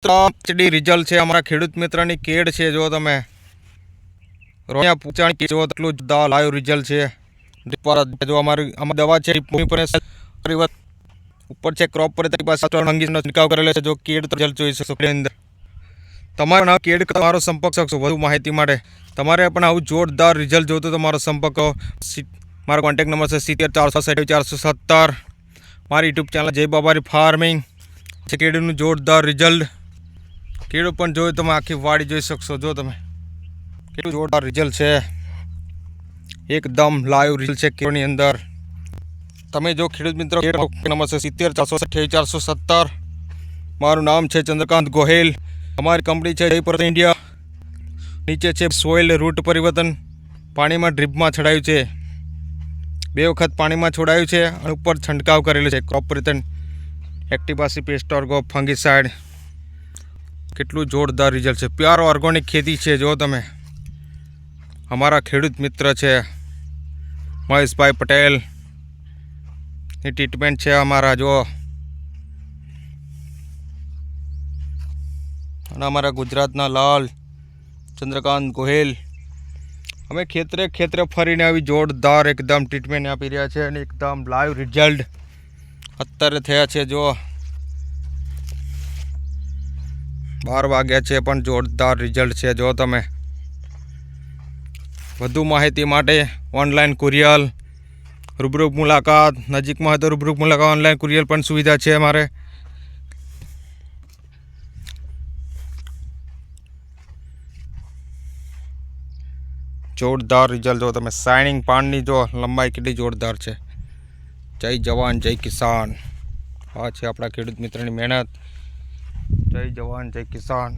मित्र HD result है अमरा खेडूत मित्रनी केड है जो तमे रोया पूछाणी के जो तटलू दा लाइव रिजल्ट है पर जो हमारी दवा है भूमि पर ऊपर है क्रॉप पर तरी पास अंगीनो छिड़काव करेलो है जो केड रिजल्ट जोई शकशो अंदर तमारो केड तमारो संपर्क शकशो વધુ માહિતી માટે તમારે પણ આવું જોરદાર રિઝલ્ટ જોતો તમારો સંપર્ક મારો કોન્ટેક્ટ નંબર છે 70468470 મારી યુટ્યુબ ચેનલ જય બાબારી ફાર્મિંગ છે કેળુનું જોરદાર રિઝલ્ટ કેળું પણ જોઈ તમે આખી વાડી જોઈ શકશો જો તમે કેટલું જોરદાર રિઝલ્ટ છે એકદમ લાઈવ રિઝલ્ટ છે કેળુની અંદર તમે જો ખેડૂત મિત્રો નંબર છે 70468470 મારું નામ છે ચંદ્રકાંત ગોહેલ हमारी कंपनी है जयपुर इंडिया नीचे है सोइल रूट परिवर्तन पानी में ड्रीप में छड़ायु है 2 वखत पानी में छोड़ायु है और ऊपर छंटकाव करेलो है क्रॉप परिवर्तन एक्टिवासी पेस्ट ऑर्गो फंगीसाइड केटलू जोरदार रिजल्ट है प्योर ऑर्गेनिक खेती है जो तमे हमारा खेडूत मित्र है महेश भाई पटेल ट्रीटमेंट है हमारा जो अमरा गुजरातना लाल चंद्रकांत गोहेल अमे खेतरे खेतरे फरीने आवी जोरदार एकदम ट्रीटमेंट आपी रह्या छे अने एकदम लाइव रिजल्ट अत्यारे थया छे जो 12 वाग्या छे पण जोरदार रिजल्ट छे जो तमे વધુ માહિતી માટે ऑनलाइन कुरियर रूबरू मुलाकात नजीक में तो रूबरू मुलाकात ऑनलाइन कुरियर पण सुविधा छे अमारे जोरदार रिजल्ट जो तमे शाइनिंग पानी जो लंबाई केटली जोरदार है जय जवान जय किसान आ छे आपणा खेडूत मित्रनी मेहनत जय जवान जय किसान।